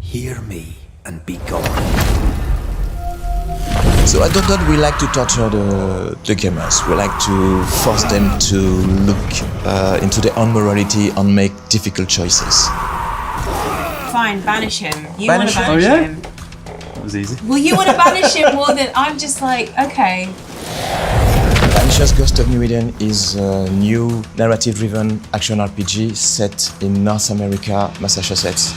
Hear me and be gone. So I don't we like to torture the gamers. We like to force them to look into their own morality and make difficult choices. Fine, banish him. You want to banish him. That was easy. Well, you want to banish him more than... I'm just like, okay. Banishers Ghost of New Eden is a new narrative-driven action RPG set in North America, Massachusetts.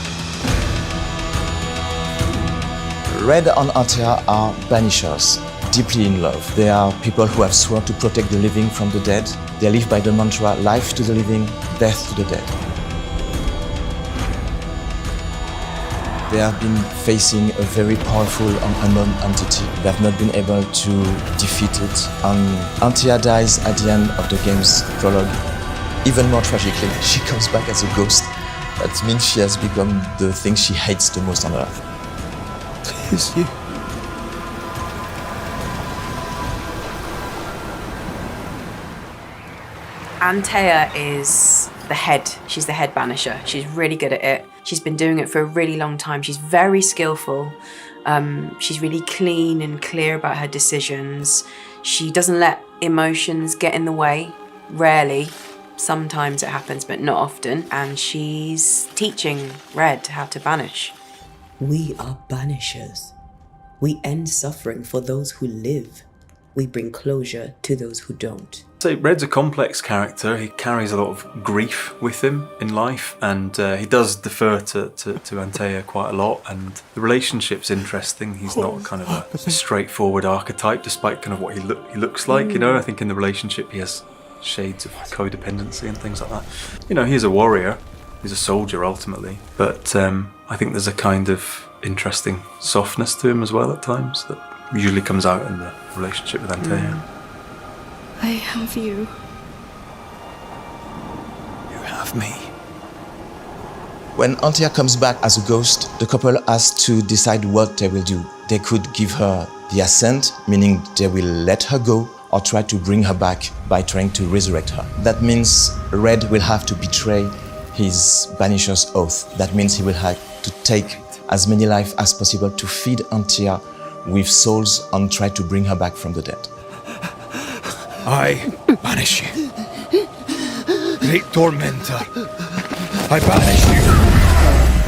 Red and Antea are banishers, deeply in love. They are people who have sworn to protect the living from the dead. They live by the mantra, life to the living, death to the dead. They have been facing a very powerful and unknown entity. They have not been able to defeat it. And Antea dies at the end of the game's prologue. Even more tragically, she comes back as a ghost. That means she has become the thing she hates the most on Earth. It's you. Antea is the head. She's the head banisher. She's really good at it. She's been doing it for a really long time. She's very skillful. She's really clean and clear about her decisions. She doesn't let emotions get in the way, rarely. Sometimes it happens, but not often. And she's teaching Red how to banish. We are banishers. We end suffering for those who live. We bring closure to those who don't. So Red's a complex character. He carries a lot of grief with him in life, and he does defer to Antea quite a lot, and the relationship's interesting. He's not kind of a straightforward archetype, despite kind of what he looks like, you know. I think in the relationship he has shades of codependency and things like that. You know, he's a warrior. He's a soldier ultimately, but I think there's a kind of interesting softness to him as well at times that usually comes out in the relationship with Antea. I have you. You have me. When Antea comes back as a ghost, the couple has to decide what they will do. They could give her the ascent, meaning they will let her go, or try to bring her back by trying to resurrect her. That means Red will have to betray his Banisher's oath. That means he will have to take as many lives as possible to feed Antea with souls and try to bring her back from the dead. I banish you. Great tormentor. I banish you.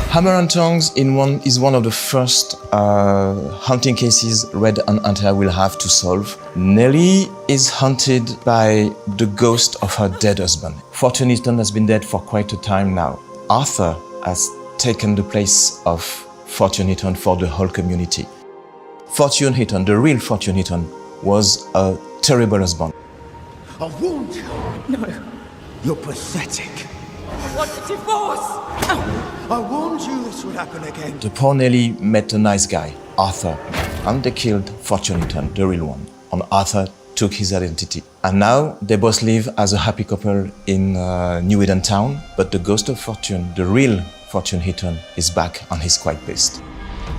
Hammer and Tongs is one of the first haunting cases Red and Antea will have to solve. Nellie is haunted by the ghost of her dead husband. Fortune Eaton has been dead for quite a time now. Arthur has taken the place of Fortune Eaton for the whole community. Fortune Eaton, the real Fortune Eaton, was a terrible husband. I warned you. No. You're pathetic. I want a divorce! I warned you this would happen again. The poor Nellie met a nice guy, Arthur, and they killed Fortune Eaton, the real one. And Arthur took his identity. And now they both live as a happy couple in New Eden town, but the ghost of Fortune, the real Fortune Eaton, is back and he's quite pissed.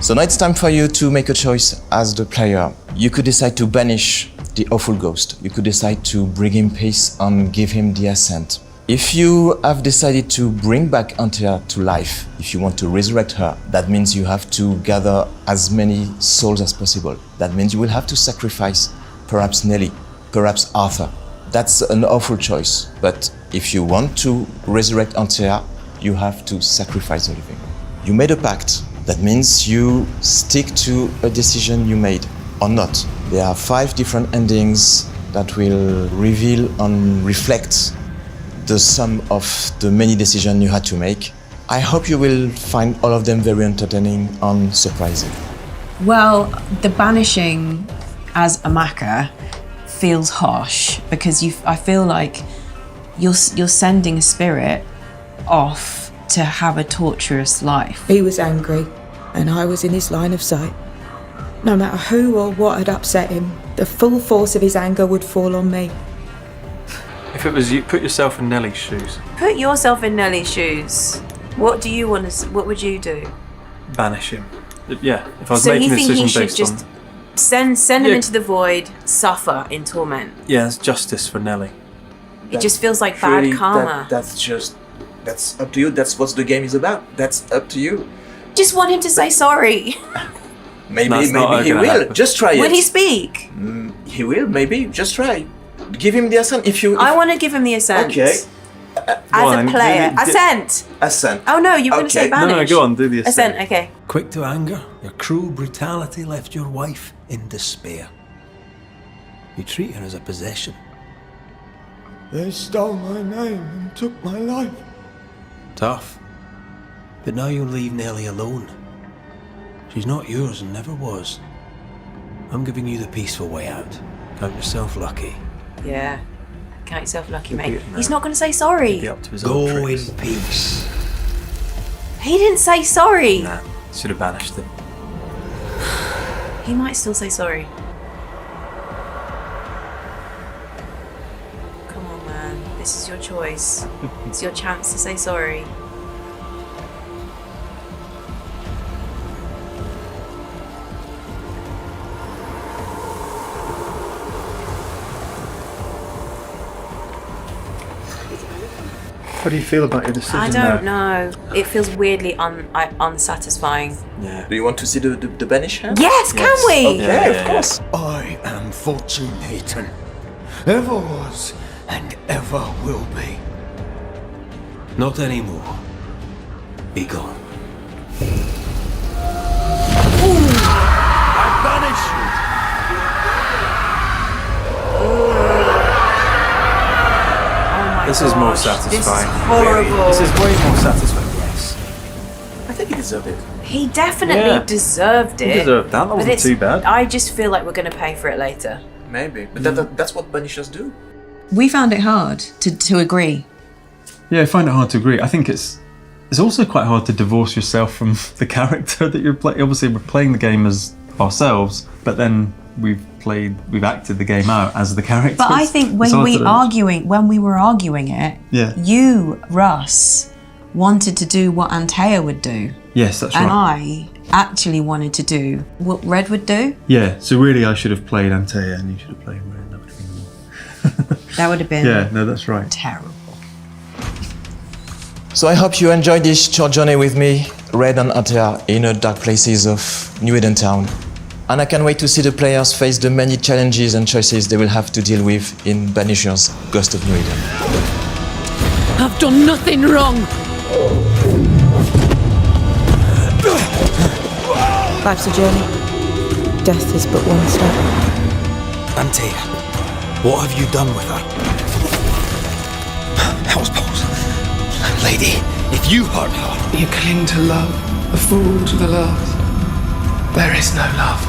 So now it's time for you to make a choice as the player. You could decide to banish the awful ghost. You could decide to bring him peace and give him the ascent. If you have decided to bring back Antea to life, if you want to resurrect her, that means you have to gather as many souls as possible. That means you will have to sacrifice perhaps Nellie, perhaps Arthur. That's an awful choice. But if you want to resurrect Antea, you have to sacrifice the living. You made a pact. That means you stick to a decision you made or not. There are 5 different endings that will reveal and reflect the sum of the many decisions you had to make. I hope you will find all of them very entertaining and surprising. Well, the banishing as a macker feels harsh because I feel like you're sending a spirit off to have a torturous life. He was angry, and I was in his line of sight. No matter who or what had upset him, the full force of his anger would fall on me. If it was you, put yourself in Nellie's shoes. Put yourself in Nellie's shoes. What do you want to? What would you do? Banish him. Yeah, if I was So making you a think decision he should based just on... send him into the void, suffer in torment? Yeah, it's justice for Nellie. It just feels like bad karma. That's up to you. That's what the game is about. That's up to you. Just want him to say sorry. Maybe That's not he gonna will. happen. Just try Will it. he speak? He will, maybe. Just try. Give him the assent if you... I want to give him the assent. Okay. As on, a player. do the- Assent! Assent. Oh no, you were going to say Okay. banish. No, go on, do the assent. Okay. Quick to anger, your cruel brutality left your wife in despair. You treat her as a possession. They stole my name and took my life. Tough. But now you'll leave Nellie alone. She's not yours and never was. I'm giving you the peaceful way out. Count yourself lucky. Yeah. Count yourself lucky, Could mate. be- no. He's not going to say sorry. Be up to his old Go tricks. in peace. He didn't say sorry. Nah, should have banished him. He might still say sorry. Come on, man. This is your choice. It's your chance to say sorry. How do you feel about your decision? I don't know. It feels weirdly unsatisfying. Yeah. Do you want to see the banish hand? Yes, can we? Okay, of course. I am fortune-eaten. Ever was and ever will be. Not anymore. Be gone. I banish you. This is more This satisfying. is horrible. This is way more satisfying. Yes. I think he deserved it. He definitely Yeah. deserved it. He deserved that. That But wasn't it's- too bad. I just feel like we're going to pay for it later. Maybe. But that's what banishers do. We found it hard to agree. Yeah, I find it hard to agree. I think it's also quite hard to divorce yourself from the character that you're playing. Obviously, we're playing the game as ourselves, but then we've acted the game out as the characters. But I think It's when hard we to- were arguing it, Yeah. you, Russ, wanted to do what Antea would do, Yes, that's and right. I actually wanted to do what Red would do. Yeah, so really I should have played Antea and you should have played Red. That would have been more. That would have been Yeah, no, that's right. terrible. So I hope you enjoyed this short journey with me, Red and Antea, in the dark places of New Eden Town. And I can't wait to see the players face the many challenges and choices they will have to deal with in Banishers, Ghost of New Eden. I've done nothing wrong. Life's a journey. Death is but one step. Antea, what have you done with her? Hellsballs. Lady, if you hurt her... You cling to love, a fool to the last. There is no love.